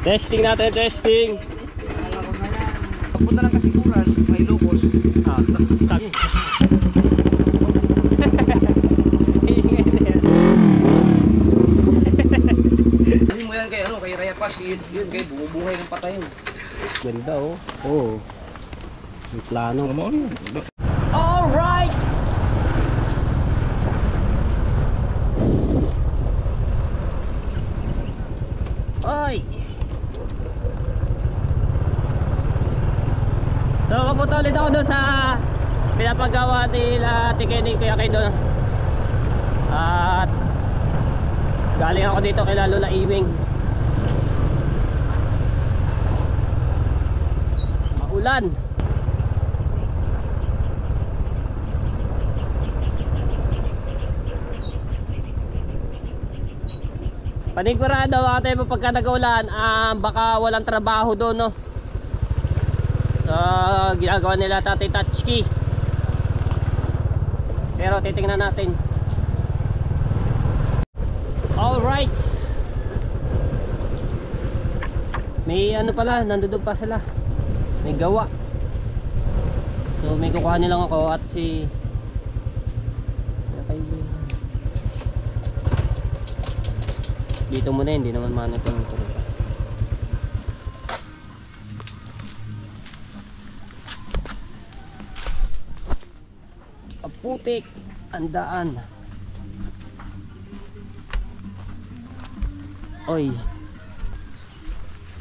Testing natin, testing. Punta lang kasi kuran, may locos. Sabi. Hindi mo yan kay ano, kay Raya Pass, yun kay bumubuhay ng patay yun. Ganda oh. Oo. May plano. Alright! Oy! So kapunta ulit ako doon sa pinapagawa nila Tikening Kuya Kay doon. At galing ako dito kay Lola Iming. Maulan. Panigurado ate mo pagka nag-ulan, baka walang trabaho doon, no? So ginagawa nila Tatay Tatchki. Pero titingnan natin. Alright. May ano pala, nandoon pa sila. May gawa. So may kukuhanin lang ako at si dito muna, hindi naman manip ang turuta. Putik ang daan. Oy.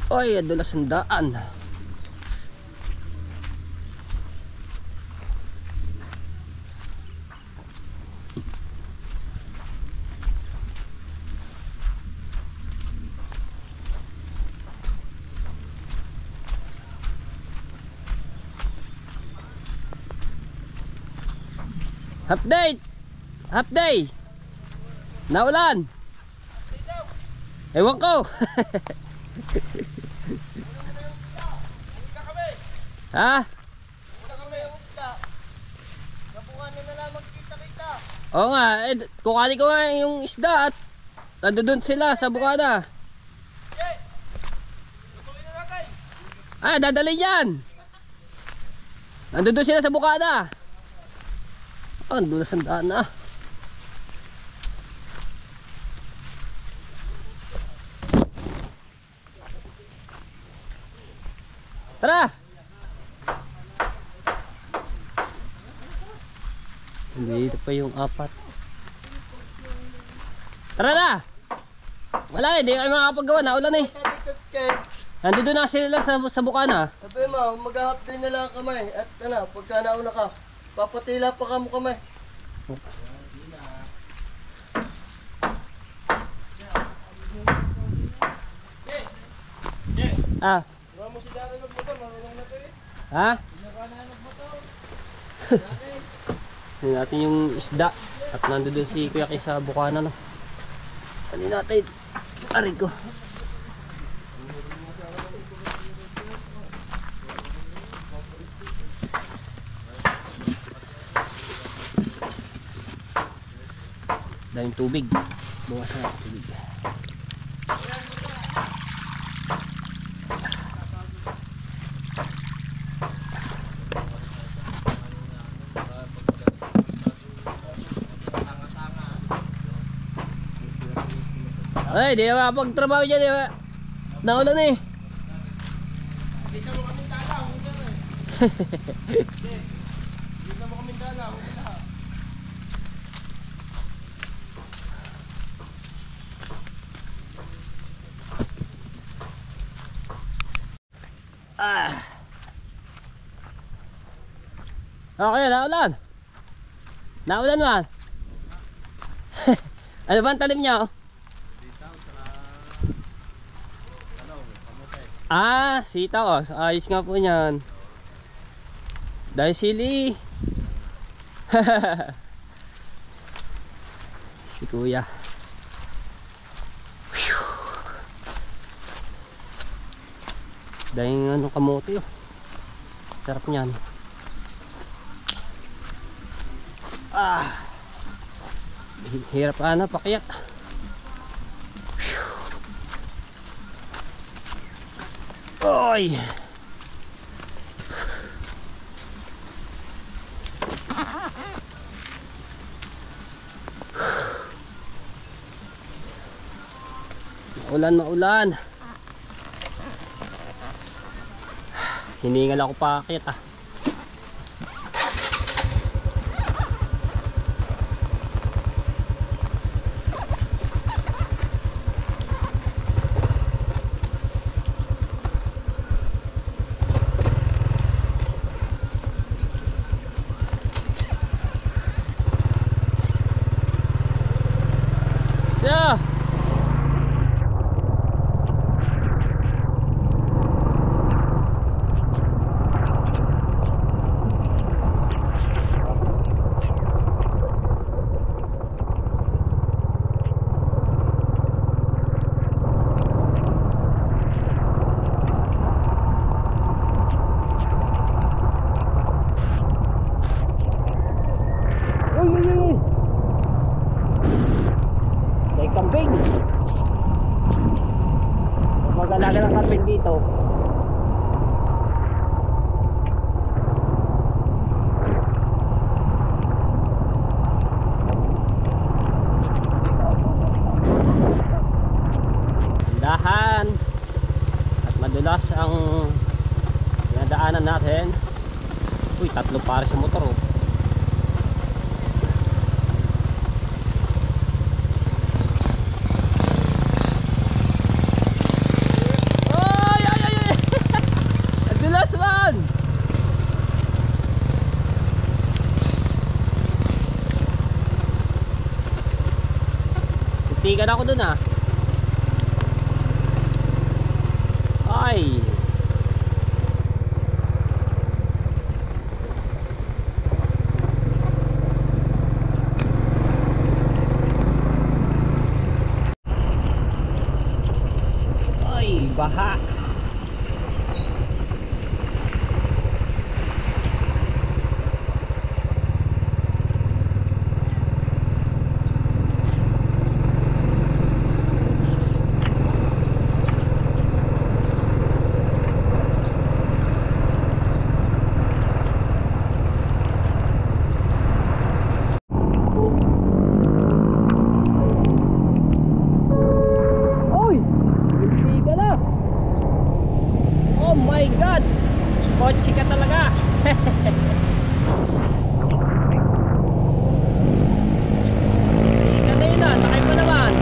Oy, adulas ang daan. Update! Update! Naulan! Ewan ko! Ha? Oo nga, kukunin ko nga yung isda at nandun sila sa bukana. Dadali yan! Nandun sila sa bukana. Ang dulas ang daan na. Tara! Dito pa yung apat. Tara na! Wala hindi kayo makakapagawa. Naulan eh. Nandito na sila sa bukana. Sabi mo, mag-ahap din na lang kamay. At ano, pagka nauna ka, papatila pa ka mo kamay. Ha? Hindi natin yung isda. At nandun si Kuya Kay sa bukana, no? Ano natin? Aray ko. Daming tubig. Bukas na tubig. Ay, di ba pagtrabaho dyan, di ba? Naulan eh. Dito mo kaming dalaw. Dito mo kaming dalaw. Okay, naulan. Naulan man. Ano ba ang talim niya? Sitaw. Ayos nga po niyan. Dahil sili. Si Kuya. Dahil ano kamote oh. Sarap niyan. Hirap pakyat. Oy! Maulan. Hiningal ako paakit ah. Yeah. Kambing. Mag-alaga ng kambing dito. Dahan at madulas ang nadaanan natin. Uy, 3 pares sa motor oh. Tigan ako dun ah. Ay. Ay, baha. Oh my God! Kotse ka talaga! Ganda yun ah, nakay pa naman!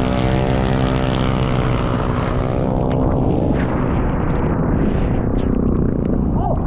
Oh!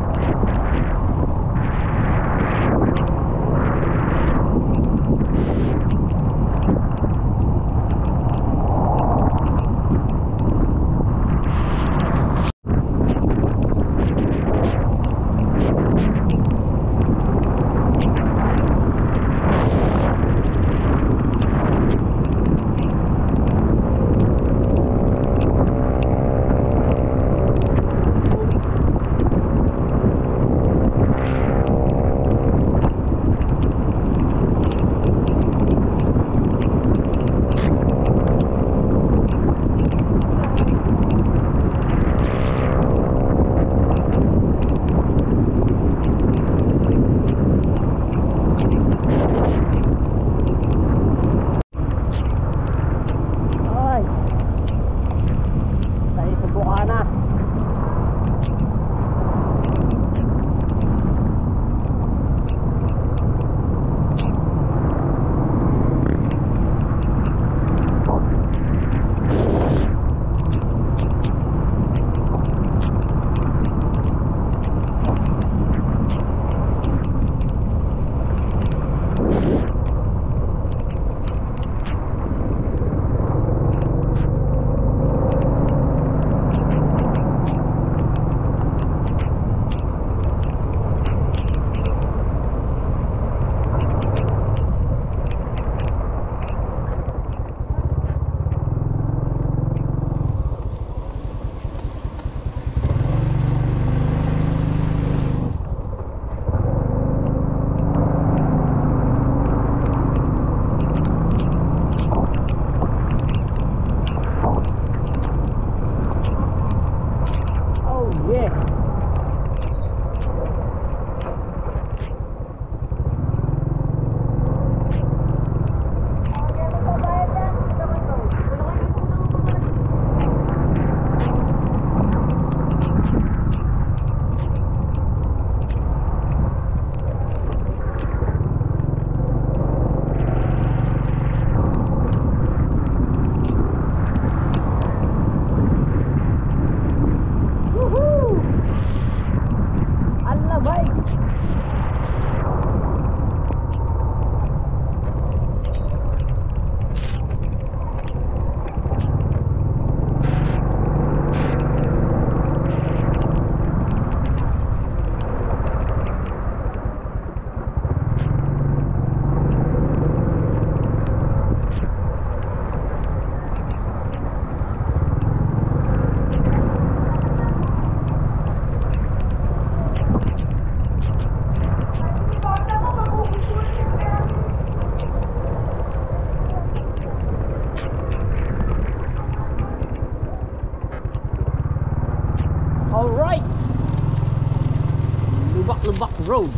Alright! Lubak-lubak road.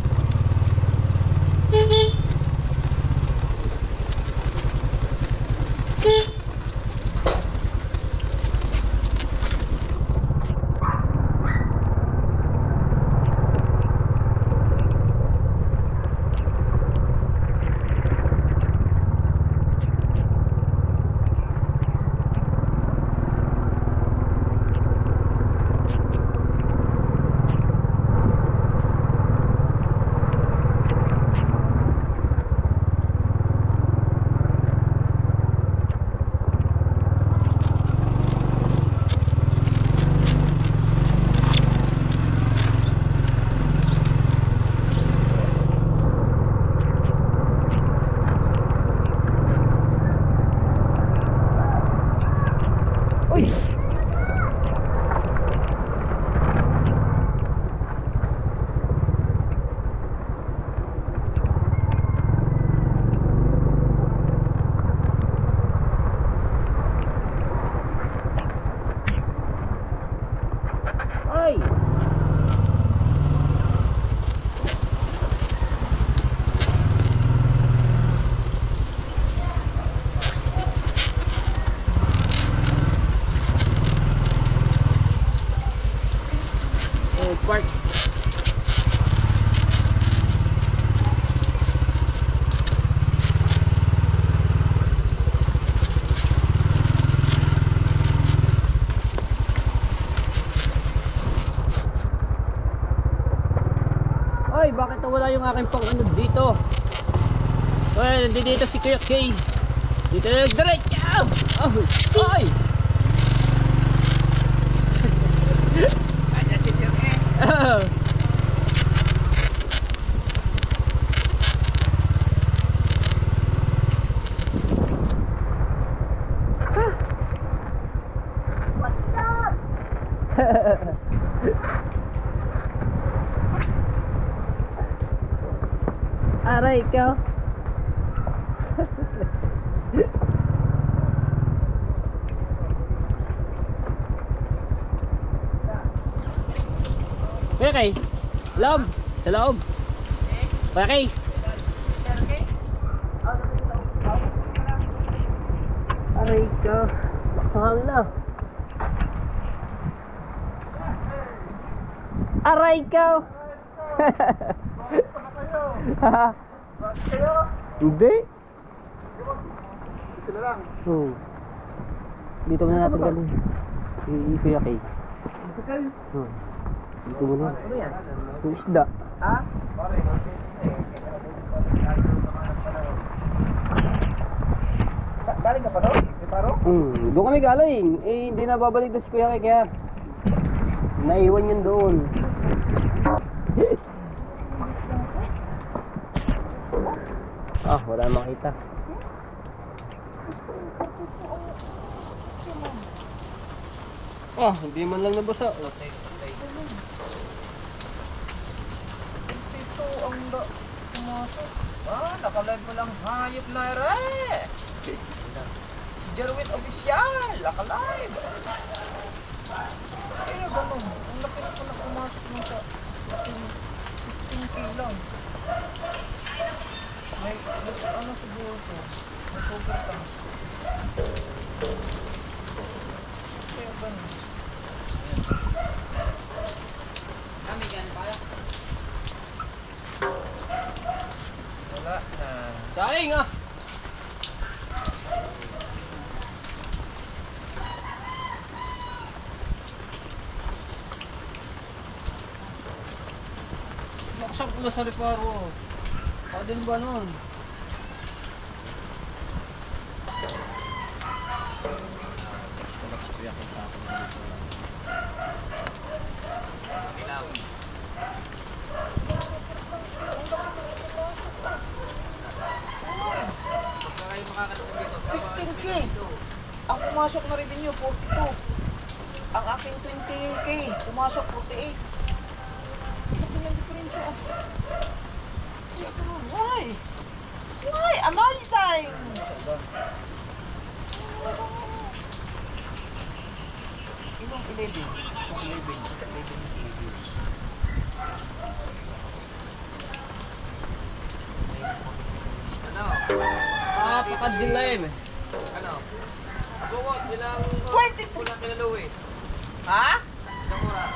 Ay! Park. Ay, bakit nawala yung aking pang ano dito? Well, dito si Kuya K. Dito na nagdiretso. Ay! Ayan si Sir E. Aray ikaw. Kuya Kay, loob. Sa loob. Kuya Kay. Sir E. Aray ikaw. Mahal na. Aray ikaw. Hindi. Sila lang. Oo. Dito muna natin galing. Kuya Kay. Oo. Dito muna. Ano yan? Yung isda. Ha? Galing ka pa doon? May paro? Doon kami galing. Eh, hindi na babalik doon si Kuya Kay kaya naiwan yun doon. Wala makita. Hindi man lang nabasa. Ito ang pumasok. Nakalive mo lang hayop na rin. Si Jerwin Official, nakalive. Kaya ganun. Ang laki na pala pumasok mo sa 15K lang. May ano siguro to? May super taas. Kaya ganun. Kami gan pa? Wala na. Saing ah! Nakasap ko sa reparo. Padil ba nun? Ang pumasok na revenue, 42. Ang aking 20K, pumasok 48. Ano yung diferensya? Why? Why? Amazing! Ibang 11. Pakadilim. Ano? Buwag, ilang oras kulang kinaluwi? Ha? Ilang oras?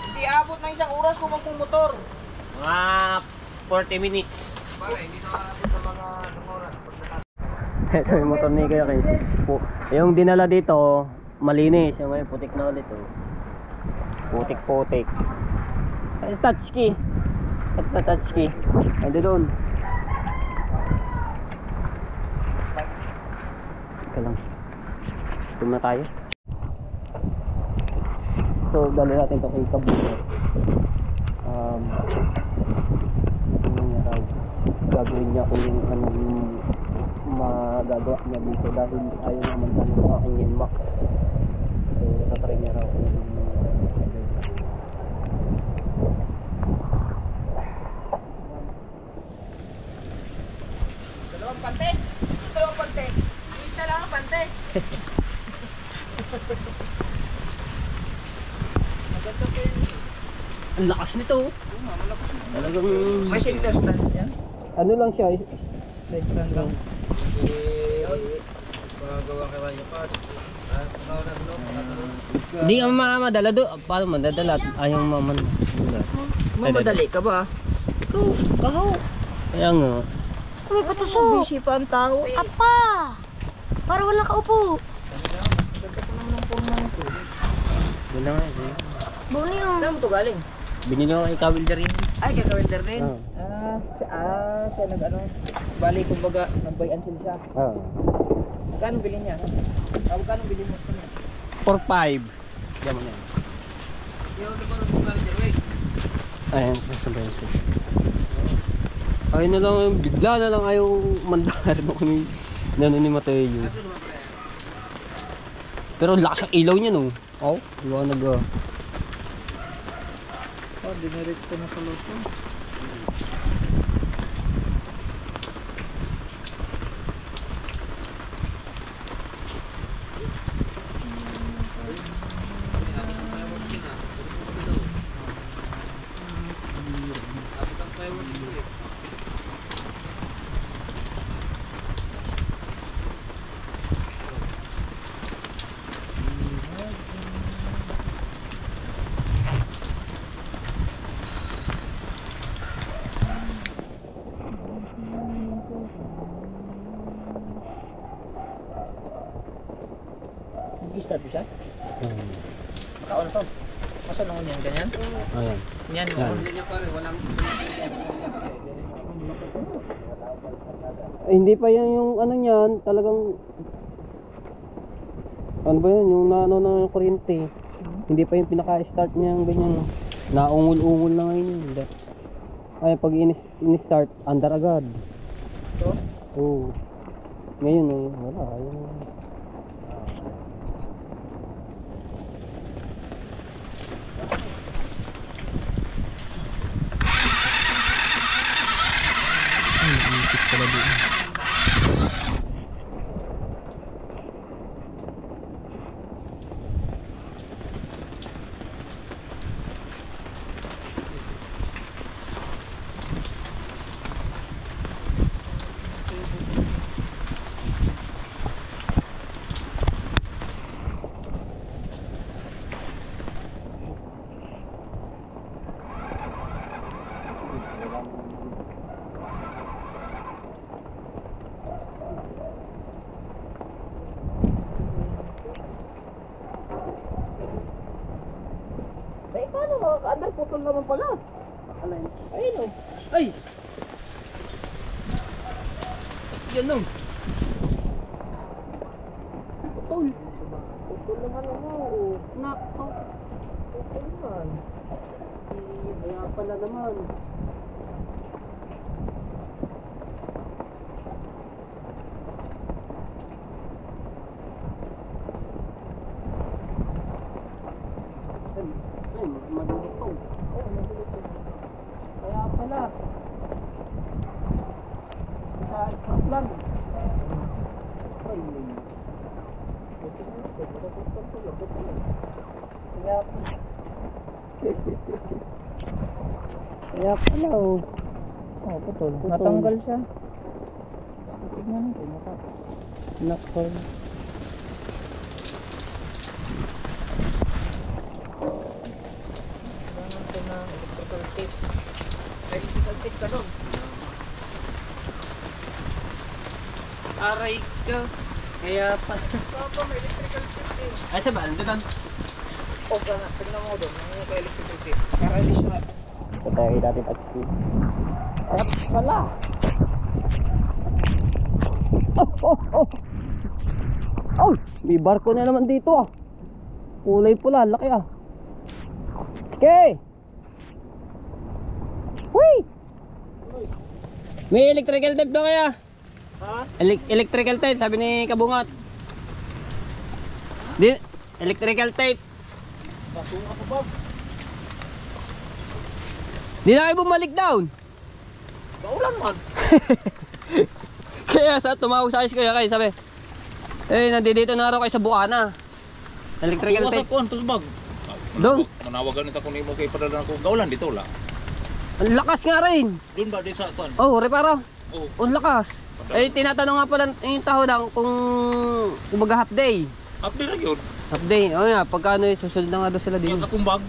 Hindi abot ng isang oras kung magpumotor. Mga 40 minutes. Pare, hindi na abot ng mga oras. Ito yung motor ni Kuya Kay. Yung dinala dito, malinis. Yung may putik na ulit. Oh. Putik-putik. Ay, touch key. Ito na touch key. Ando doon. Ika lang. Tum na tayo. So, dali natin ito kay Kabuto. Ano niya raw? Gagawin niya kung anong magagawa niya dito dahil ayaw naman sa ng aking Inmax. So, tatry niya raw kung Dalawang pante. Dalawang pante. Isa lang ang pante. Maganda po yun. ang lakas nito. Malakas na. Talagang May center stand yan. ano lang siya, Straight stand lang. Magawa ka tayo pa. hindi ka mamadala doon. Paano madadala? Ayaw maman. Mamadali ka ba? Ikaw, kahaw. Kaya nga. May patusok. Busy pa ang tao eh. Apa! Para wala ka upo. Ganda ko naman ang forma nito. Yun lang eh. Buo yun. Saan mo ito galing? Binili ko kay Kawilder yun. Ay, kay Kawilder din? Oo. Siya nag-ano. Bali, kumbaga, nag-buy and sell siya. Oo. Magkano bilhin niya? Magkano bilhin mo? 4-5. Diyan mo na yan. Yung lumaro mo Kawilder, wait. Ayan, nasa ba yung switch? Ayun na lang, bigla na lang ayaw mandar mo kami. Nano ni Mateo yun. Pero lakas ang ilaw niya no. Oh, diba nag Oh, dinirit ko na pala ito. Nag-start siya? Makaon na to. Masa nung yan, ganyan? Ayan. Yan, Yan. niya pare, walang... Hindi pa yan yung ano niyan, talagang ano ba yun, yung naano ng kuryente. Hindi pa yung pinaka-start niya yung ganyan. Naungul-ungul na ngayon yun. Hindi. Ay, pag in-start, andar agad. Ito? Oo. Ngayon eh, wala. Ayun. Ikit pala doon. Eh, paano makaka-andar? Putol naman pala. Alay. Ayun o. Ay! Yan o. Putol. Putol naman ako. Nako. Putol naman. Kaya pala naman. Ay, madulutong. Kaya pala. Sa express lang. Ay. Kaya Kaya pala oh. Oh, putol. Natanggal siya. Tignan mo. Nakol. Electrical tape. Electrical tape ka doon. Aray ka. Kaya pa. Papa, may electrical tape din. Ay, sa ba? Doon. O, tignan mo doon. Nangyay ka electrical tape. Para hindi siya. Patay natin touchscreen. Ay, wala. Oh! Oh! May barko na naman dito ah. Kulay pula, laki ah. Sige! Wait! May electrical tape daw kaya? Ha? Electrical tape, sabi ni Kabungat. Electrical tape. Basunga sa bag. Di na kayo bumalik down. Kaulan man. Kaya sa tumawag sa ayos kayo kayo sabi. Eh, nandito na raw kayo sa Bukana. Electrical Tuwas tape. ako, antos bag. Doon. Manawagan nito kung mo kay padala ko. Gaulan dito wala. Ang lakas nga rin. Doon ba di sa kuan? Oh, reparo. Oh, Ang lakas. Eh, tinatanong nga pala yung tao lang kung kumbaga half day. update ra gyud. Half day. O nga, pagkano yung susunod na nga daw sila din. Yung akong bag.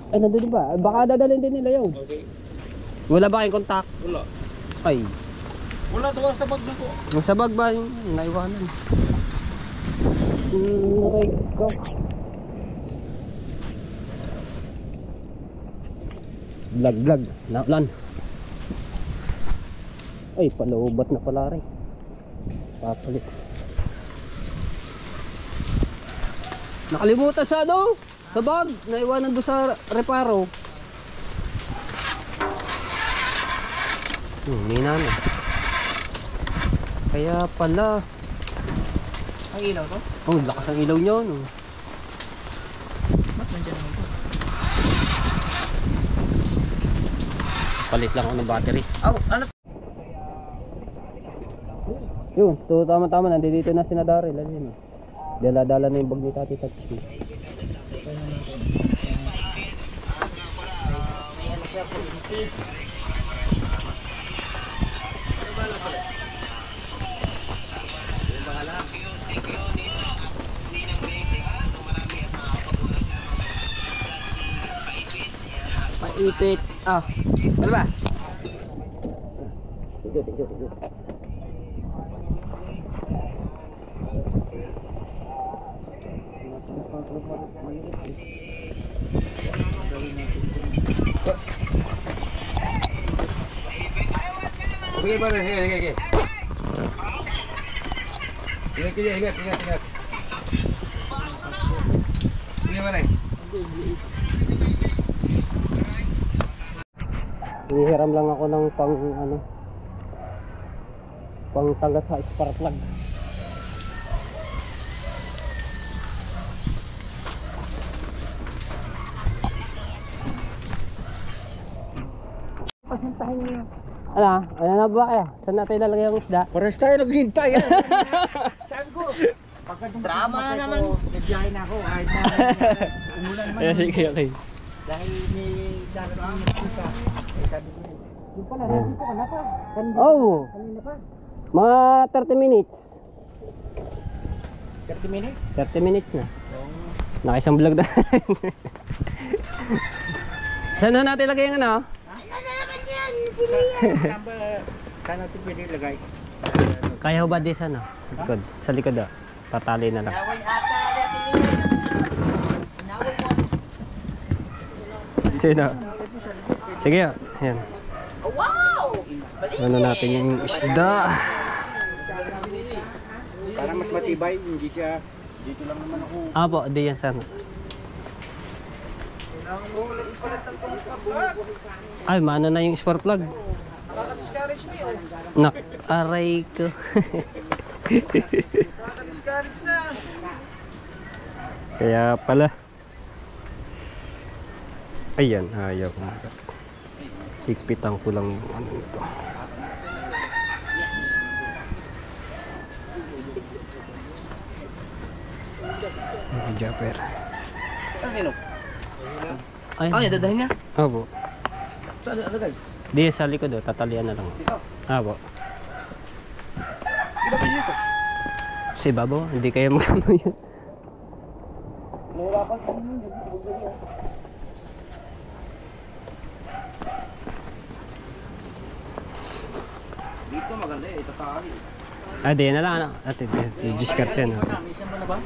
Ay, nandun ba? Baka dadalhin din nila yun. Okay. Wala ba kayong contact? Wala. Ay, Wala tuwas sa bag nako. yung sa bag ba yung naiwanan? Naray ko. Vlog. Naulan. Ay, palaubat na pala rin. Papalit. Nakalimutan sa ano? Sa bag. Naiwanan doon sa reparo. Nina na. Kaya pala. Ang ilaw to? Oh, lakas ang ilaw niyo, no? Ba't nandiyan mo ito? Palit lang ako ng battery. Aw, ano? Yun, so tama-tama, nandito na si Daryl. Ayun, dala-dala na yung bag ni Tati Tatsi. Paipit. Ah, ano ba? Tigo. Okay, pare. Sige. Ingat. Sige, pare. Hihiram lang ako ng pang taga sa spark plug. Pasintahin niyo. Ano na ba kaya? Saan natin ilalagay ang isda? Pares tayo naghihintay. Saan ko? Drama na naman. Nagbiyahe na ako kahit na umulan man. Sige, okay. Dahil may darating na kita. Eh, sabi ko, yung pala, nandito ka na pa. Oh, Kanina pa. mga 30 minutes. 30 minutes? 30 minutes na. Nakaisang vlog na. Saan na natin ilagay ang ano? Saan natin pwede ilagay? Kaya ho ba di sana? Sa likod. Sa likod ah. Tatali na lang. Sino? Sige ah. Yan. Ano natin yung isda. Para mas matibay, hindi siya dito lang naman ako. Apo, di yan sana. Ay, maano na yung spark plug. Nakaka-discourage mo yun. Nak, aray ko. Nakaka-discourage na. Kaya pala. Ayan, ayaw ko. Higpitan ko lang yung ano ito. Japper. Ano? Ay, dadalhin niya? Opo. Saan alagay? Di sa likod oh, tatalian na lang. Dito. Opo. Dito ba dito? Si Babo, hindi kayo magkano yan. Nahirapan ka naman dyan. Huwag dali ah. Dito maganda eh, itatali. Ah, di na lang ano. Ate, i-discard yan. Minsan mo na ba?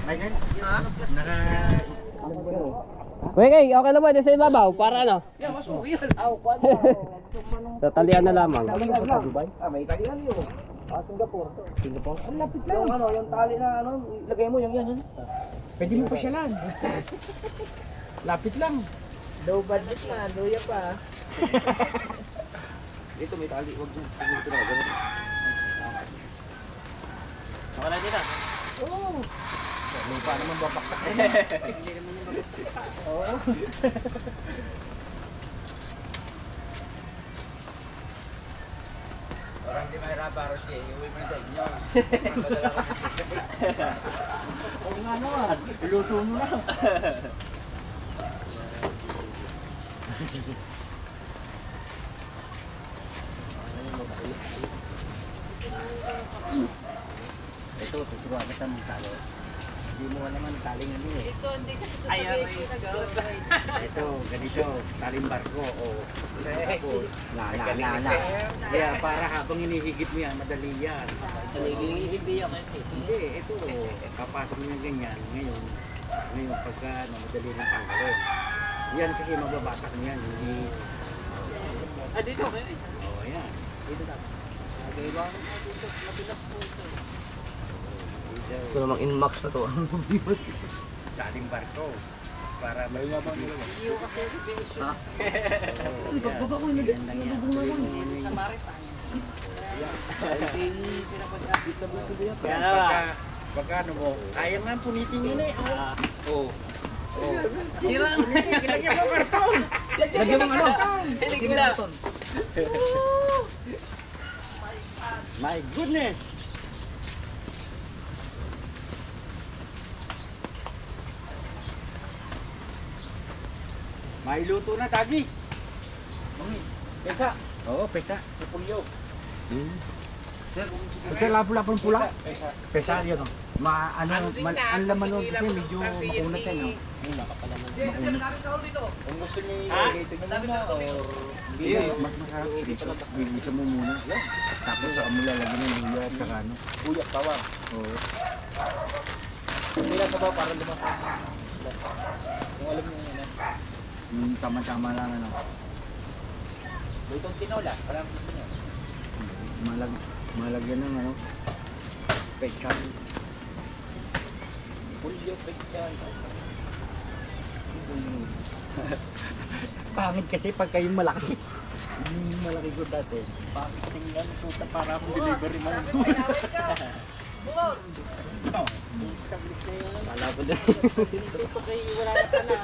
Michael? Ha? Naka... Wait, okay lang ba? Di sa ibabaw, para ano? Yeah, mas okay yan. Tatalian na lamang. Dubai? Ah, may Italian yun. Ah, Singapore. Singapore? Ang lapit lang. Yung ano, yung tali na ano, ilagay mo yung yan. Pwede mo pa siya lang. Lapit lang. Low budget na, luya pa. Dito may tali, huwag dyan. Dito na, ganun. Wala din ah. Oo. May pa naman babaksak na. Hindi naman yung babagsak. Oo. Parang di may rabaro siya, iuwi mo na sa inyo. Oo nga naman, iluto mo na. Ito, tuturuan kita ng talo. Hindi mo alam ang taling ano eh. Ito, hindi kasi ito Ito, ganito, taling barko o tapos na. Kaya para habang hinihigit mo yan, madali yan. Hindi ako. Hindi, ito, papasok mo yung ganyan. Ngayon pagka madali ng tanggalin. Yan kasi mababatak mo yan, hindi... Ah, dito kayo eh. Oo, yan. Dito na. Okay ba? Ito namang in-max na to. Daling barko. Para mas mabilis. Iyo kasi sa beso. Oo, yan. Gandang yan. Sa Maritimes. Pagka ano mo, kaya nga punitin yun eh. Oo. Oo. Sira. Ilagyan mo karton. Ilagyan mo ano? Karton. My goodness. May luto na, Tagi. Pesa. Oo, pesa. Sa pulyo. Kasi labo-labo ng pula. Pesa yun. Ang laman nun kasi medyo makunat yan. Kung gusto niyo ilagay ito muna or Hindi, mas masarap dito. Bibisa mo muna. Tapos saka mo lalagyan ng luya at saka ano. buyak tawag. Oo. Hindi lang sabaw para lumakas. Kung alam niyo yun. Yung tama-tama lang ano. Lutong tinola. Parang gusto niyo. Malagyan ng ano. Pechan. Pulyo, pechay. Pangit kasi pagka yung malaki. Yung malaki ko dati. Bakit tingnan suta para akong delivery man. Wala po din. Dito kay wala na pala.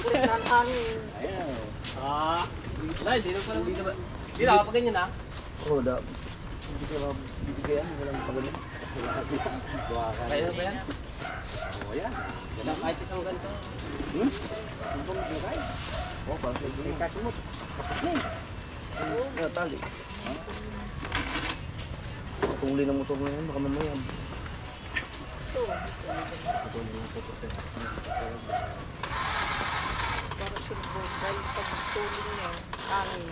Kulit ng hangin. Ayan. Ah. Wala, hindi na pala. Hindi na, kapag ganyan ah. Oo, hindi ka bibigyan. Walang pagaling. Kaya na ba yan? Oo, yan. Kahit isang ganito. Ang bang maglagay. Oo, parang sa ibig. Kasi mo, kapos na eh. Ano tali? Tungli ng motor na yan, baka mamaya. Para sumbong, dahil pag tuling niya, hangin.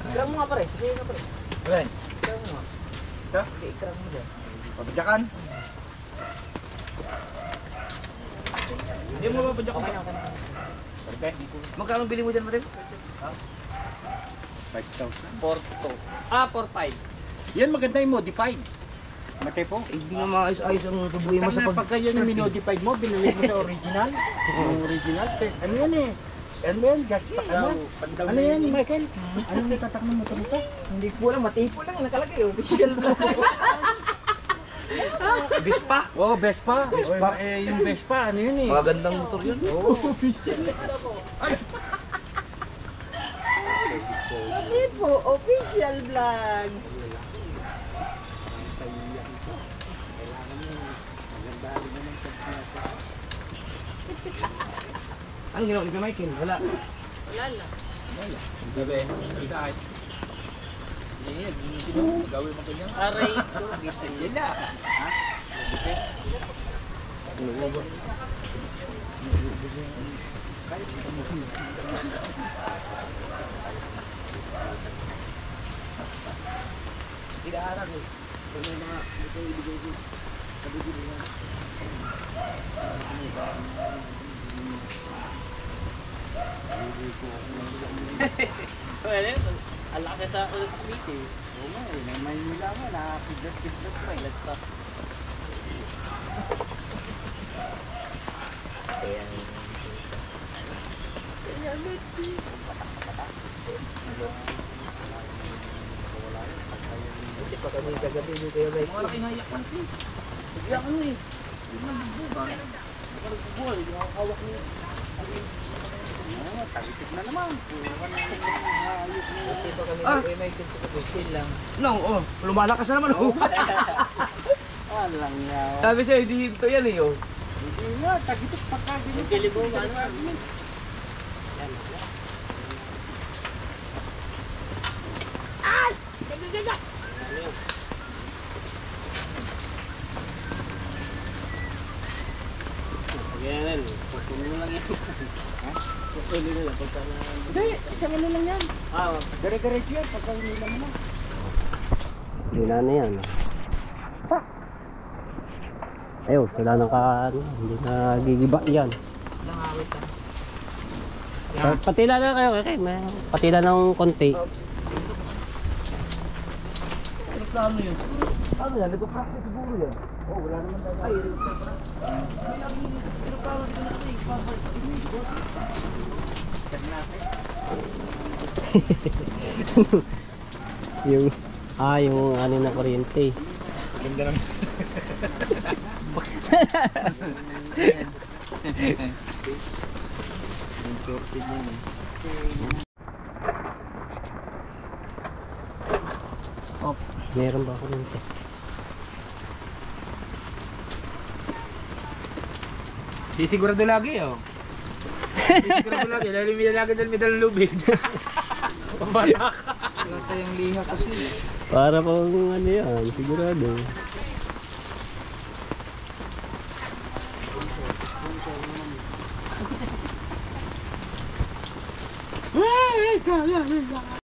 Ikram mo nga pare, sabihin nga pare. Ayan. Ikram mo nga. Ito? Hindi, ikram mo dyan. Pabadyakan. Hindi mo mapadyak ko. Magkano bili mo dyan, Marim? 5,000. 4-2. Ah, 4-5. Yan maganda yung modified. Matay po. Hindi nga maayos-ayos ang tubuhin mo sa pag... Pagka yan yung minodified mo, binalik mo sa original. Yung original. Ano yan eh? Ano yan? Gas pa ano? Ano yan, Michael? Ano yung tatak ng motor nito? Hindi ko alam, matipo lang nakalagay. Official mo. Bispa. Oo, Vespa. Yung Vespa, ano yun eh? Magandang motor yun. Oo, official. Hindi po, official vlog. Anong ginawa ni Kuya Michael? Wala. Gabi. Isa ay. Yan, sino magawin mo kanya? Aray ko, gitan nila. Tidak harap eh. Kung may mga ito ibigay ko. Kabigil na. Well, alak siya sa ulo sa committee. Oo nga eh. May Maynila nga. Nakapiglat-piglat pa eh. Laptop. Ayan. Kasi pa kami kagabi ni Kuya Michael. Wala kayo nayak man. Sige ano eh. Hindi na magbubukas. Nakalubuhan. Hindi ako kawak niya. Tagitig na naman. Puro ka na hayop niya. Buti pa kami Ah! ni Kuya Michael sa chill lang. No, oh. Lumalakas na naman oh. Walang yaw. Sabi siya, hindi hinto yan eh oh. Hindi nga, tagitig pa ka. Nagkilibo ba ano? Ayan, pupuno lang yan. Pupuno lang pagka na... Hindi, isang ano lang yan. Ah, Dire-diretso yan, pagka hinila mo na. Hindi na yan. Ayaw, wala nang ano, hindi na gigiba yan. nangawit ka. Patila na kayo, okay, patila ng konti. Ano plano yun? Ano yan? Nag-practice siguro yan. Oh, wala naman tayo. Ay, yung ano na kuryente. Ganda naman. Imported yan eh. Meron ba kuryente? sisigurado lagi oh. Sisigurado lagi. Lalo may lagi dahil may dalang lubid. Pambalak. Wala tayong liha kasi. Para pang ano yan, sigurado.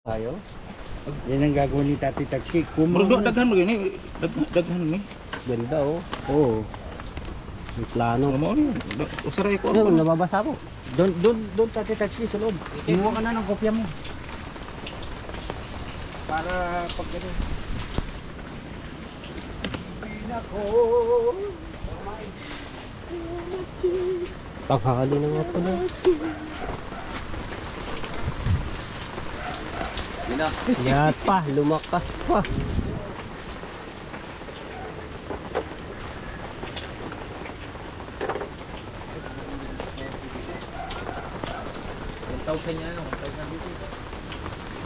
Tayo? Yan ang gagawin ni Tati Tatsuki. Bro, daghan mo gani. Daghan mo. Ganda oh. Oo. May plano. Ano mo ni? Usaray ko. Ano, nababasa ko. Doon Tati Tatsuki sa loob. Kumuha ka na ng kopya mo. Para pag gano'n. Tanghali na nga pala. Yan pa, lumakas pa. Niya ano,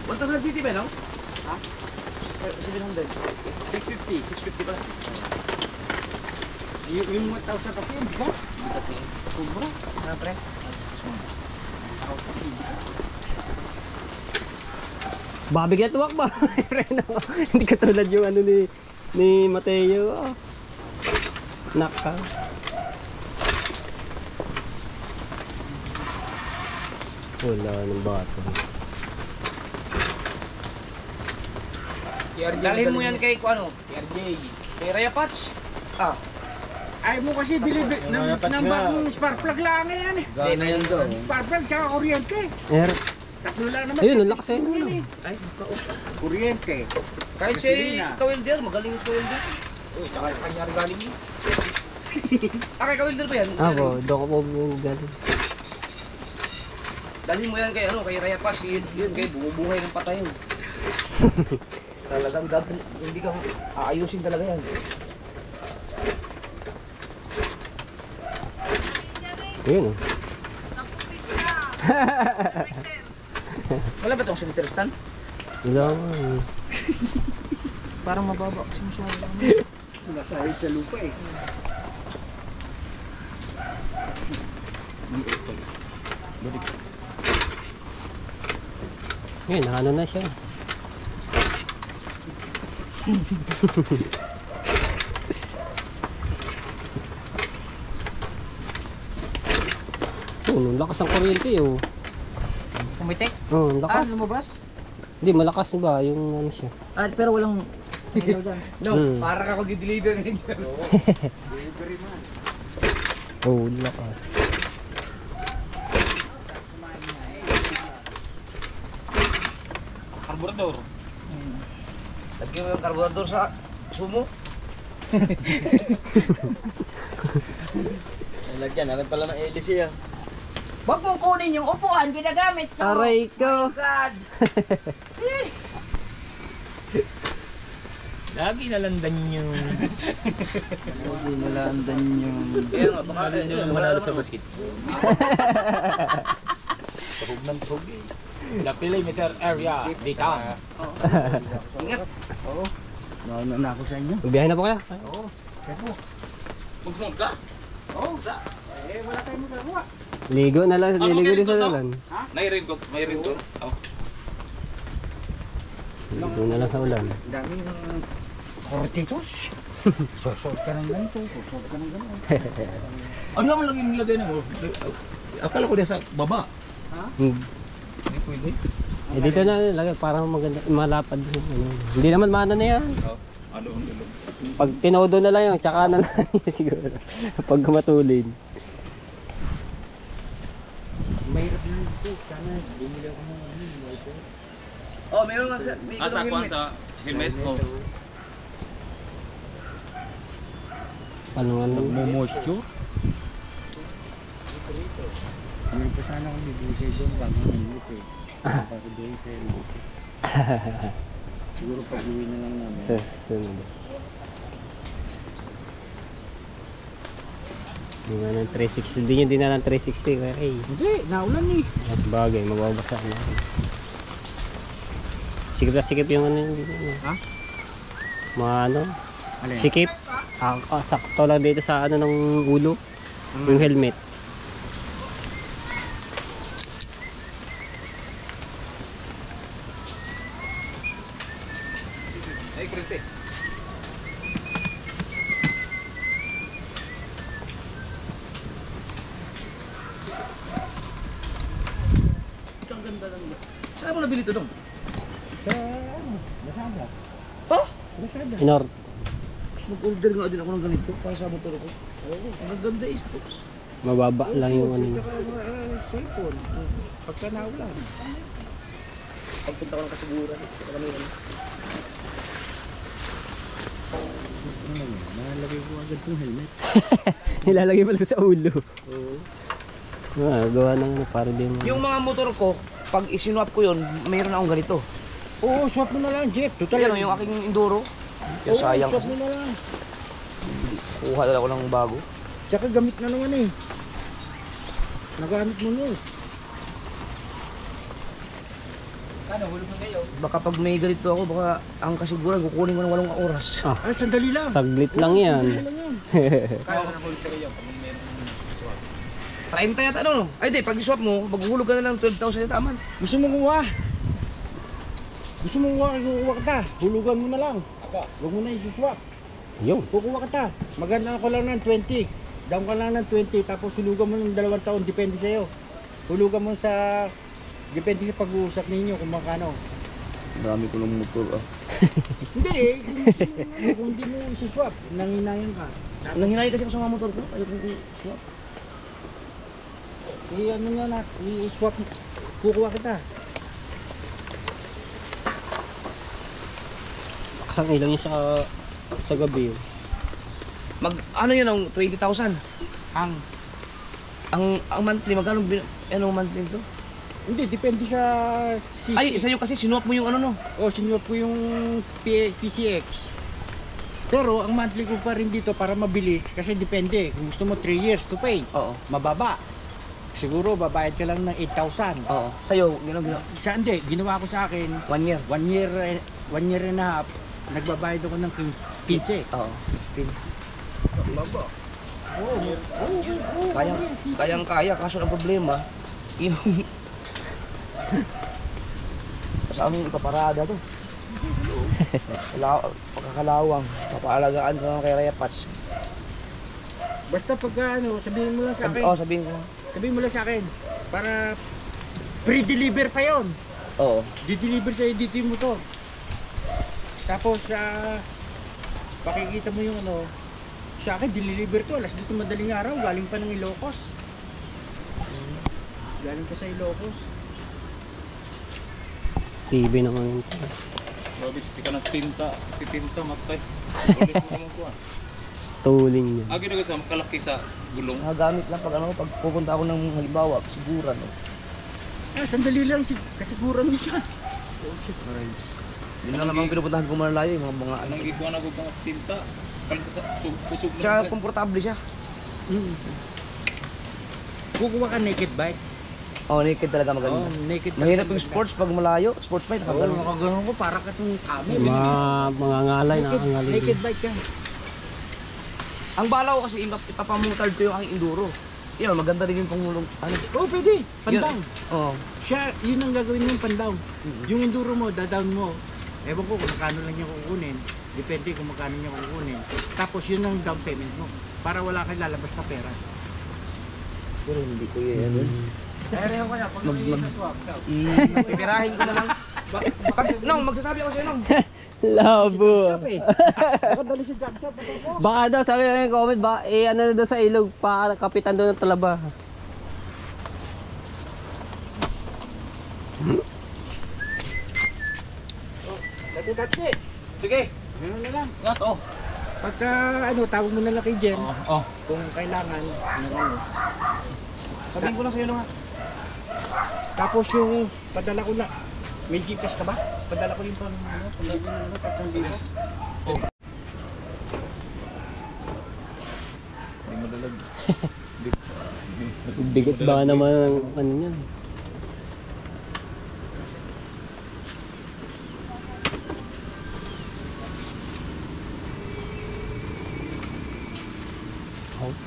1,000 cc ba no? Ha? 700. 650 pala. Yung 1,000 kasi yun, di ba? Kubra. Ano pre? Babigat tuwak ba? Hindi katulad yung ano ni Mateo. Oh. Naka. Wala ng bato. Dalhin mo yan kay ano? Kay Raya Patch. Ah. Ay mo kasi bilib ng bagong spark plug lang yan eh. Gana yan doon. Spark plug tsaka kuryente. Tatlo lang naman. Ayun, ang lakas eh. Ay, kuryente. Kahit si Kawilder, magaling si Kawilder. Uy, tsaka sa kanya rin galing yun. Kay Kawilder ba yan? Ako, doon ko po galing. Dalhin mo yan kay ano, kay Raya Paz, yun kay bumubuhay ng patay yun. Talagang hindi ka aayusin talaga yan. Ayun oh. Wala ba itong cemetery stand? Wala nga eh. Parang mababa kasi masyado lang. Sumasahid sa lupa eh. Ngayon, ano na siya. Oh, lakas ang kuryente oh. Pumitik? Oh, lakas. lumabas? Hindi, malakas ba yung ano siya? Ah, pero walang... No, Hmm. para ka mag-deliver ngayon dyan. Oh, lakas. Karburador. Lagyan mo yung karburador sa sumo. Lagyan, alam pala ng LC ah. Huwag mong kunin yung upuan, ginagamit ko. Aray ko. God. Lagi nalandan yung... Lagi nalandan yung... Kaya nga, baka... Hindi mo manalo sa basketball. Tuhog ng tuhog eh. The perimeter area, dito. Ingat. Oo. Nauna na ako sa inyo. Biyahe na po kaya? Oo. Magmong ka. Oo, sa... Eh, wala tayong magagawa. Ligo na lang, Ano, liligo din sa ganito to? ulan. May raincoat. Oh. Ligo na lang sa ulan. Daming kortitos. Susot ka ng ganito, susot ka ng ganito. Ano naman lagi nilagay na mo? Akala ko din sa baba. Hmm. Hindi pwede. Eh dito na lagay para maganda, malapad. Ano. Hindi naman maano na yan. Oh. Ano ang ilog? Pag tinodo na lang yun, tsaka na lang yun siguro. Pag matulin. Mahirap na ito. Sana bumili ako ng ito. Oh, meron nga sa... may Sa ganung kuwan helmet. sa helmet. Oh. Ano ano. Nagmo-moisture. Meron pa sana akong bibisay doon bago nandito eh. Bago doon sa helmet. Siguro pag uwi na lang namin. Sa sunod. Yung ano, 360. Hindi nyo din na ng 360. Kaya eh. Hindi, naulan eh. Mas bagay, mababasa na. Sikip na sikip yung ano. Ha? Mga ano. Alin? Sikip. Sakto lang dito sa ano ng ulo. Yung helmet. Ay, krente. Saan mo nabili ito dong? Sa ano? Lazada. Oh? Lazada. Inor. Mag-order nga din ako ng ganito para sa motor ko. Oo, ang ganda is books. Mababa lang yung ano. Saka cellphone. Pagka naulan. Pagpunta ko ng kasiguran, ito kami yan. Ano yun? Nalagay ko agad itong helmet. Nilalagay pala sa ulo. Gawa ng ano, para din. Yung mga motor ko, pag isinwap ko yun, mayroon akong ganito. Oo, swap mo na lang, Jeff. Total. Yan o, yung aking Enduro. Yung sayang swap kasi. mo na lang. Kuha na ako ng bago. Tsaka gamit na naman eh. Nagamit mo nun. Baka pag may ganito ako, baka ang kasiguran, kukunin ko ng 8 oras. Ah, Ah, sandali lang. saglit lang yan. Sandali lang yan. Kaya na huli sa kayo kung meron 30 yata ano? Ay di, pag iswap mo, maghuhulog ka na ng 12,000 yata man. Gusto mo kuha? Gusto mo kuha kita? Hulugan mo na lang. Huwag mo na isuswap. Yung. Kukuha kita. Maganda ko lang ng 20. Down ka lang ng 20 tapos hulugan mo ng 2 taon. Depende sa'yo. Hulugan mo sa... Depende sa pag-uusap ninyo kung magkano. Dami ko ng motor ah. Hindi eh. Kung hindi mo isuswap, nanginayan ka. Nanghinay kasi ako sa mga motor ko. Ayaw kong iswap. Ano nga na, i-swap. Kukuha kita. Kasang ilang yun sa gabi yun. Mag, ano yun, ang 20,000. Ang... Ang monthly, magkano, anong monthly ito? Hindi, depende sa... Ay, sa'yo kasi sinuwap mo yung ano no? O, sinuwap ko yung PCX. Pero, ang monthly ko pa rin dito para mabilis. Kasi depende. Kung gusto mo 3 years to pay, Oo. mababa. Siguro, babayad ka lang ng 8,000. Oo. Sa'yo, gano'n. Sa hindi, ginawa ko sa akin, 1 year. 1 year and a half, nagbabayad ako ng 15. Oo. 15. Kayang-kaya, kaso ang problema, yung... Sa amin ipaparada to. Pagkakalawang, papaalagaan ko ng kay Rhea Patch. Basta pagka ano, sabihin mo lang sa akin. Sabihin ko. Sabihin mo lang sa akin. Para pre-deliver pa yon. Oo. Di-deliver sa dito yung motor. Tapos pakikita mo yung ano, sa akin deliver to, alas 2 madaling araw, galing pa ng Ilocos. Galing pa sa Ilocos. TV naman yun. Babis, di ka ng si Tinta, matay. Ulit mo naman ko ah. Tuling niya. Agi na sa makalaki sa gulong. Nakagamit lang pag pupunta ako ng halimbawa, siguran. Sandali lang, kasiguran mo siya. Yun lang namang pinupuntahan ko malalayo, yung mga Anong ikuha na ko kang Tinta? Palit sa kusog na. Tsaka komportable siya. Kukuha ka naked bike. Naked talaga maganda. Naked. Mahirap yung sports pag malayo. Sports bike, Oo, nakagano. nakagano'n ko para ka itong kami. Mga ngalay na ngalay. Naked bike ka. Ang bala ko kasi ipapamutard ko yung aking enduro. Yun, maganda rin yung pangulong. Ano? Oo, pwede. Pandown. Oo. Siya, yun ang gagawin mo yung pandown. Yung enduro mo, dadown mo. Ewan ko kung magkano lang niya kukunin. Depende kung magkano niya kukunin. Tapos yun ang down payment mo. Para wala kang lalabas na pera. Pero hindi ko yun. Erehan ko na, pag swap ka. Pipirahin ko na lang. Magsasabi ako sa'yo, Nong. Labo. Nakadali si Jack Shop. Baka daw, sabi na yung comment, ano na daw sa ilog, pa kapitan doon ng talaba. Dati-dati. Sige, Ganun na lang. nga to. Pagka tawag mo na lang kay Jen. Oh. Kung kailangan ng ano. Sabihin ko lang sa'yo, Nong ha. Tapos yung padala ko na. May GPS ka ba? Padala ko yung pang dito. Hindi madalag. Bigat ba naman ang ano niyan?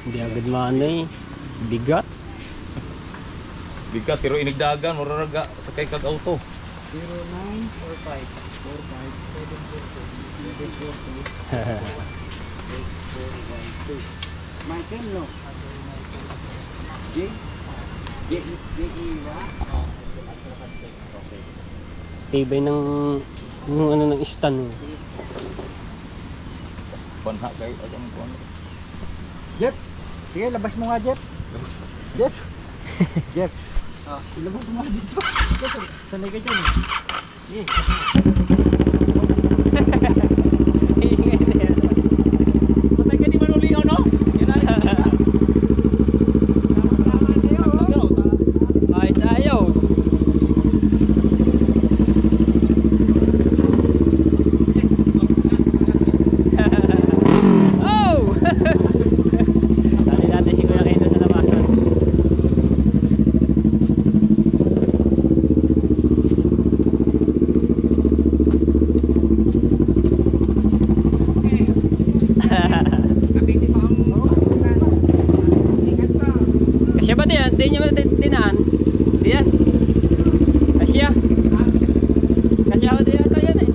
Hindi agad maano eh. Bigat. Bigat, pero inigdagan, mararaga sa kay kag-auto. 0945 Michael, no? Tibay ng yung ano ng stand. Panha kay alam ko ano. Jeff, sige, labas mo nga, Jeff. Jeff. Jeff. Ilabas mo nga dito. Sanay ka dyan. Sige. Patay ka di man uligaw, no? Yan na. Ayos ayaw. Oh! Dali natin si Kuya Kendo sa labasan. Kasya ba diyan? Di niya dinaan? Diyan? Kasya? Kasya ba diyan? Ito yan eh.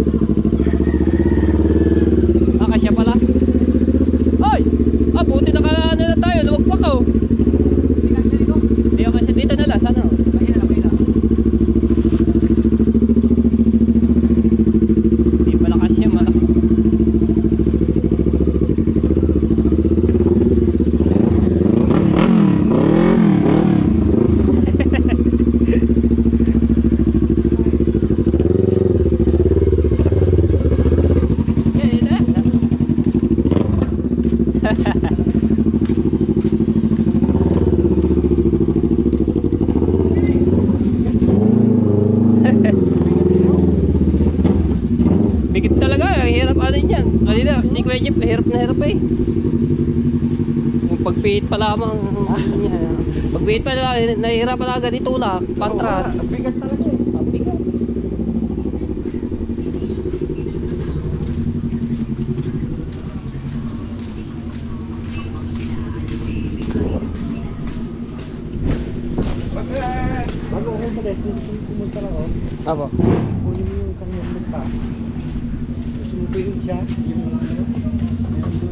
Kasya pala. Ay! Buti na ano na tayo. Lumagpak oh. Hindi kasya dito? Hindi kasya dito na lang. Sana oh. Mahina na, mahina. Hindi pala kasya malaki. Bigit talaga, ang hirap ano yan. Kanina, si Kuya Jeff, hirap na hirap eh. Yung pagpihit pa lamang. Pagpihit pa lang, nahihirap pa agad itulak, pantras. Bigat talaga eh. Ang bigat. Apo. Kunin mo yung isang helmet pa. Gusto mo pa yung isa? Yung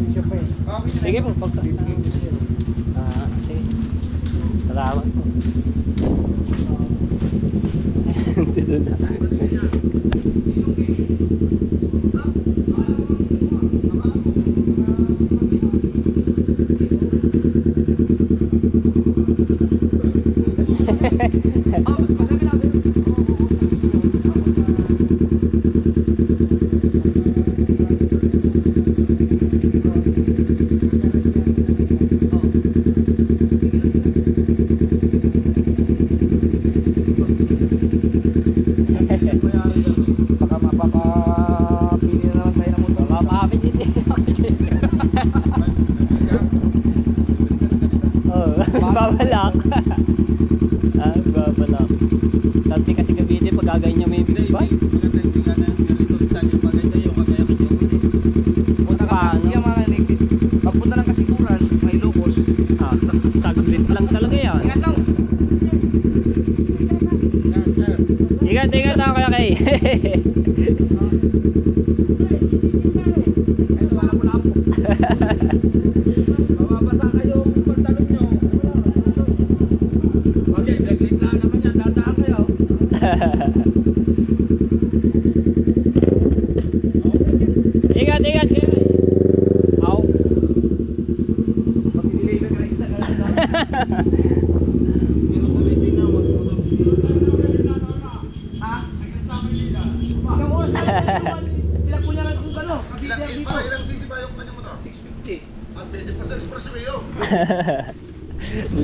isa pa eh. Sige po, pagka. Sige. Salamat po. Dito na. Baka mapapapili na naman tayo ng motor. Mapapapit din. Oh, babalak. Babalak. Sabi kasi gabi din pag gagawin niya may big bike. Punta ka sa Iya mga nagpit. Pagpunta lang kasi kuran, may locals. Saglit lang talaga yan. Ingat lang. Ingat ako kaya kay. Ito wala po lang po. Mababasa kayo yung pantalon nyo. Okay, saglit lang naman yan. Dadaan kayo. Ingat. Aw. Pag-delay na guys. Ha? Isang oras na lang. Tilak po niya lang kung gano'n. Kabisya dito. Ilang sisi ba yung kanya mo to? 650. Ang pwede pa sa express yun.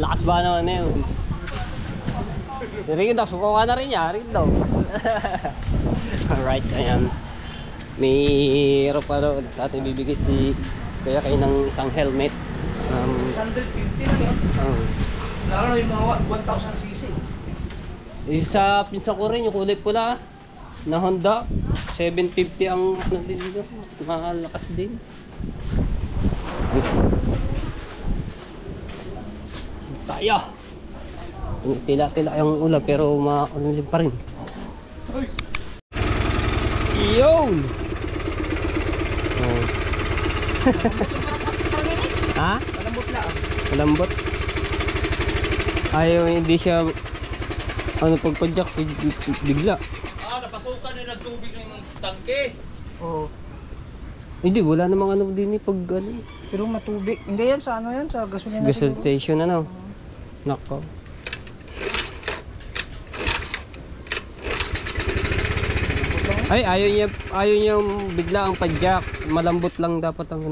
Lakas ba naman na yun? Rin daw, suko ka na rin niya. Rin daw. Alright, ayan. Mayroon pa rin sa ating bibigay si kaya kayo ng isang helmet. 650 na yun. Lalo na yung mga 1,000 cc. Isa pinsa ko rin yung kulay pula na Honda 750 ang ano din dito, malakas din. Tayo. Tila yung ulan pero maulan pa rin. Yo. Oh. Ha? Malambot lang. Malambot. Ayaw hindi siya pagpadyak bigla. Napasukan na ng tubig ng tangke. Oo. Hindi, wala namang din pag Pero matubig. Hindi yan sa yan? Sa gasolina gas station Nako. Ay, ayaw niya bigla ang padyak. Malambot lang dapat ang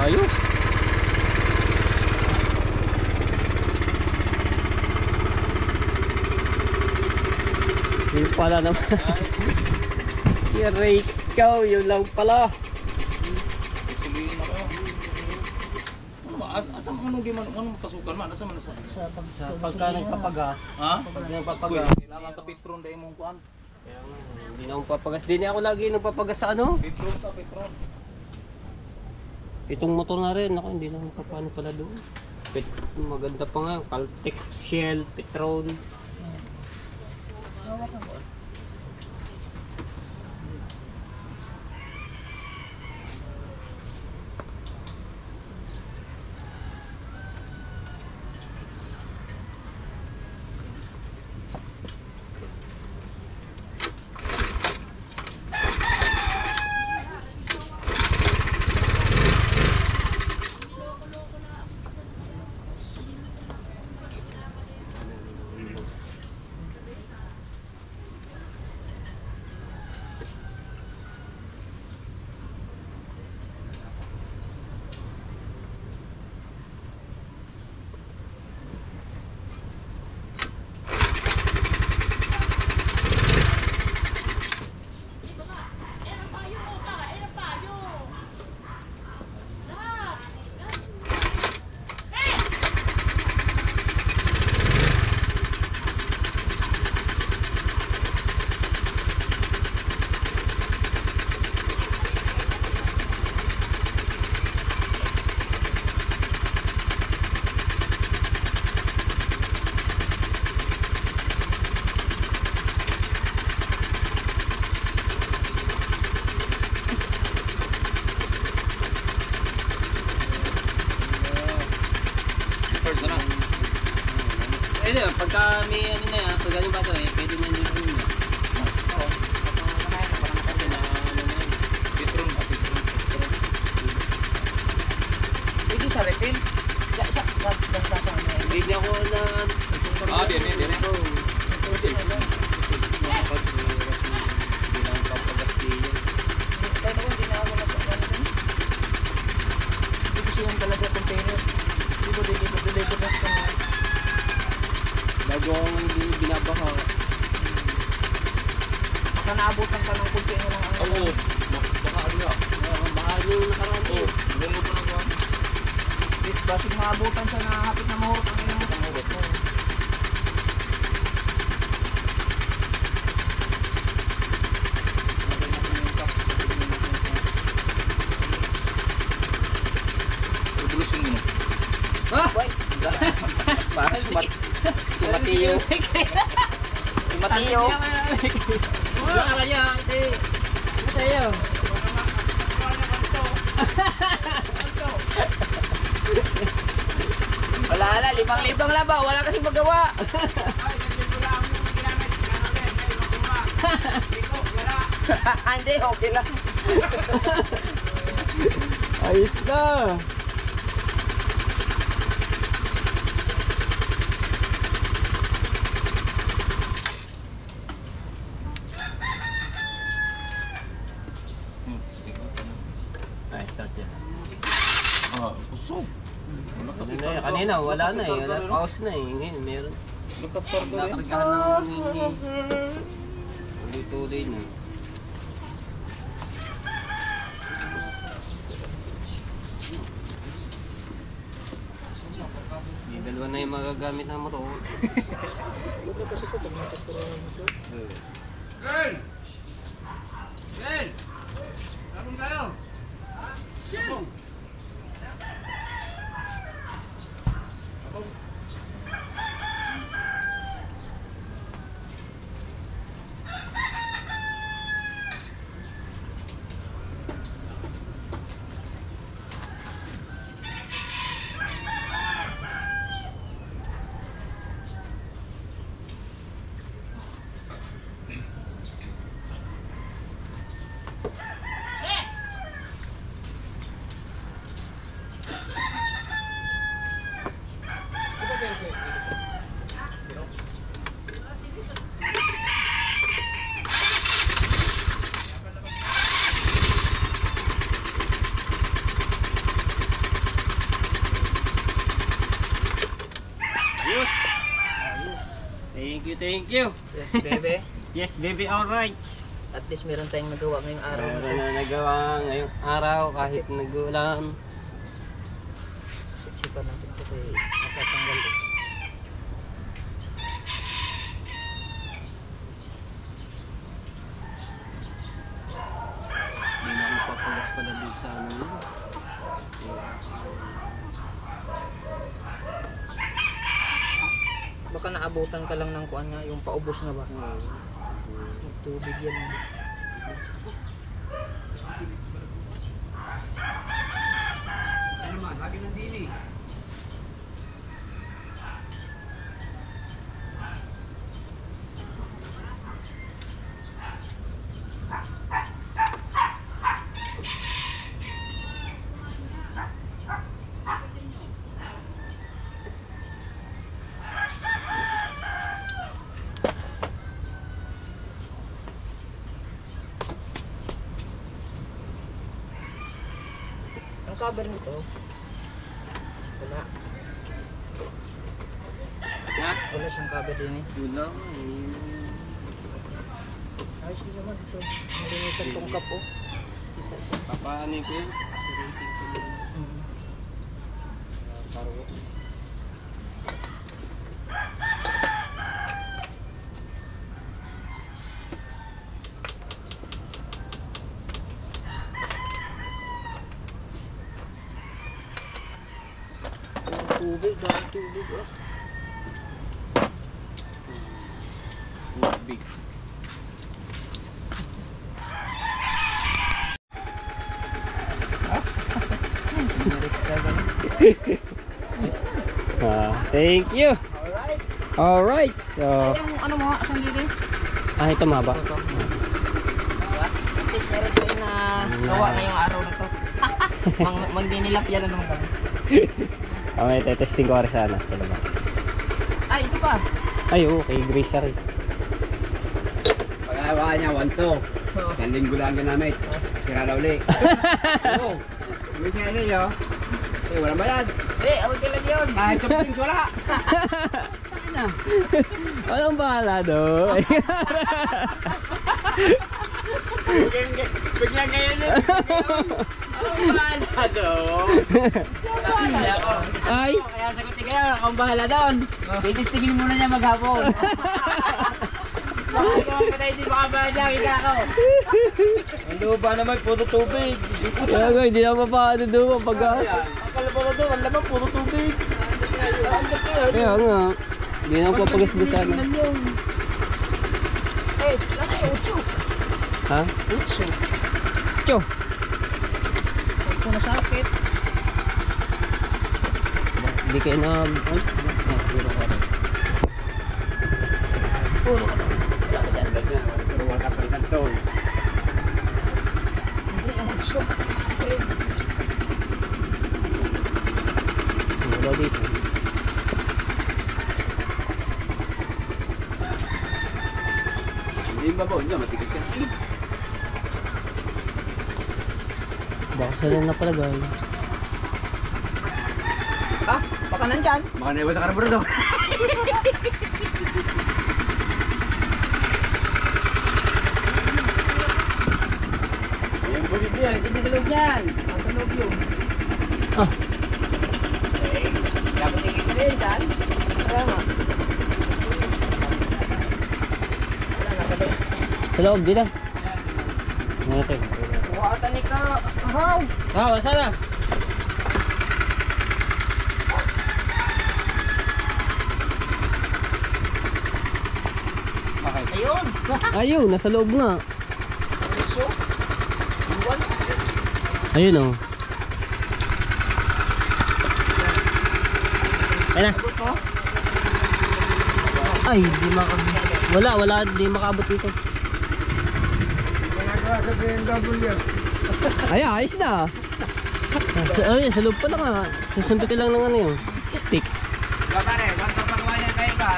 Ayos. Yun pala naman. Yari ikaw, yun lang pala. Asa mo di man pasukan man asa man sa Pagka nagpapagas. ha? Pag nagpapagas. Kailangan ka petron dai mong kuan. Kaya nga, hindi na akong papagas. Hindi ako lagi nagpapagas sa Petron. Itong motor na rin. Ako, hindi na akong paano pala doon. Maganda pa nga. Caltex, Shell, Petron. pagka may ano na yan, pag galing battery, pwede na nyo yun. Pwede sa refill. Isa, Hindi ako na... Din. Hindi lang papagastiin. Kahit ako hindi na ako nagpapagawa. Hindi kasi yung talaga container. Dito mas ka na. Bago ang binabaha. Baka naabutan ka ng container ng ano. Oo. Baka ano na. Bahagi yung nakaraan eh. Bungo pa lang ako. Basig maabutan siya na hapit na mahurot ang ina mo. Mahurot mo. Revolution mo. Ah! Parang si Mateo. Si Mateo. Wala niya. Mateo. Wala, 5,000 lang ba? Wala kasi magawa. Hindi, okay lang. Ayos na. Ay, start yan. Usog. Wala kasi Kanina, wala na eh. Wala, pause na eh. Ngayon, meron. Lukas karga rin. Nakargahan ng hindi. Tuloy-tuloy na. May dalawa na yung magagamit na motor. Thank you. Yes, bebe. Yes, baby, alright. At least meron tayong nagawa ngayong araw. Meron na nagawa ngayong araw kahit nag-ulan. Sipa natin ito kay nakatanggal. Hindi na ako papagas pala doon sa ano yun. Baka naabutan ka lang ng kuan nga, yung paubos na ba? Tubig yan. Ano man, lagi ng dili. Ang cover nito, wala. Ha? Wala siyang cover din eh. Wala. Ayos din naman ito. Nalinisan tong cup oh. Papaano ko yun? Tubig, dahil tubig oh. Big. Thank you. Alright. Alright, so... Yung ano mo, asang dito? Ah, ito maba. At least meron kayo na gawa ngayong araw na to. Mandinilap yan na naman kami. Okay, testing ko rin sana sa labas. Ay, ito pa. Ay, oo, kay Grace siya rin. Pag-awa niya, 1-2. Yan linggo lang ginamit. Sira na uli. Oo. Hindi siya niyo. Eh, wala bayad. Awag ka lang yun. Kahit choppings, wala. Walang bahala doon. Bigyan ngayon yun. Ang bahala doon. Ay! Kaya sagutin kayo, akong bahala doon. Titistigin muna niya maghapon. Bakit ko ang patay, di makabahan niya, kita ako. Ang lupa naman, puro tubig. Gago, hindi na mapaano doon pag... Ang kalabaw ko doon, ang laman, puro tubig. Kaya nga, hindi na ako papagas-gasan. Eh, nasa yung utso. Ha? Utso. Tiyo! Utso na sakit. Hindi kayo na... Ay, zero ka rin. Puro ka na. Wala ka palitan doon. Hindi, ang utso. Wala dito. Hindi ba ba? Hindi, matigas yan. Baka sila na palagay. Ah, baka nandyan. Baka naiwan sa karburador. Ayan po dito yan. Hindi sa loob yan. Nasa loob yun. Ah, Dapat tingin ka rin dyan. Kaya nga. Wala na, kada. sa loob din ah. Ngayon. Buhatan ni ka. Ahaw! Ah, wasa na. Ayun! Ayun, nasa loob nga. Utso. Iwan. Ayun oh. Ayun na. Abot mo? Ay, di makabot. Wala, di makabot dito. Ginagawa sa BMW. Ay, ayos na. Ayun, sa loob pa lang ah. Susundutin lang ng ano yun. Stick. Pare, wanto pagawa niyan kayo ka.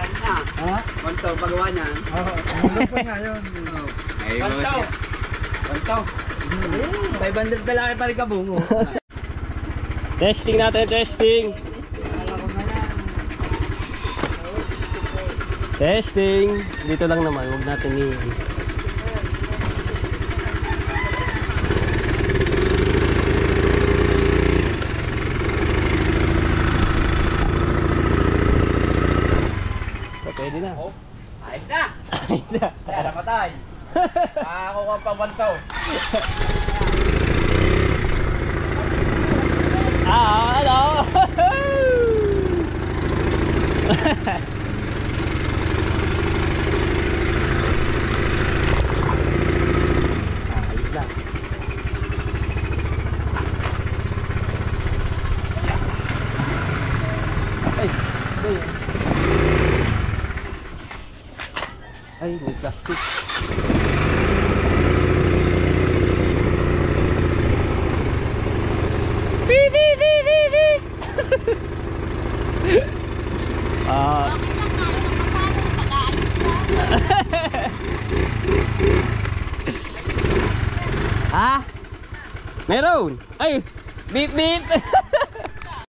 Ha? Wanto pagawa niyan. Oo. Ano pa nga yun? Wanto. Wanto. 500 na lang ay palikabong mo. Testing natin, testing. Testing. Dito lang naman, huwag natin pwede na. Ayos na. Ayos na. Kaya namatay. Ako ka pa wanto. Ano? Ayos na. Ay, may plastic. Beep, beep, beep, beep, beep. Ha? Meron! Ay! Beep, beep!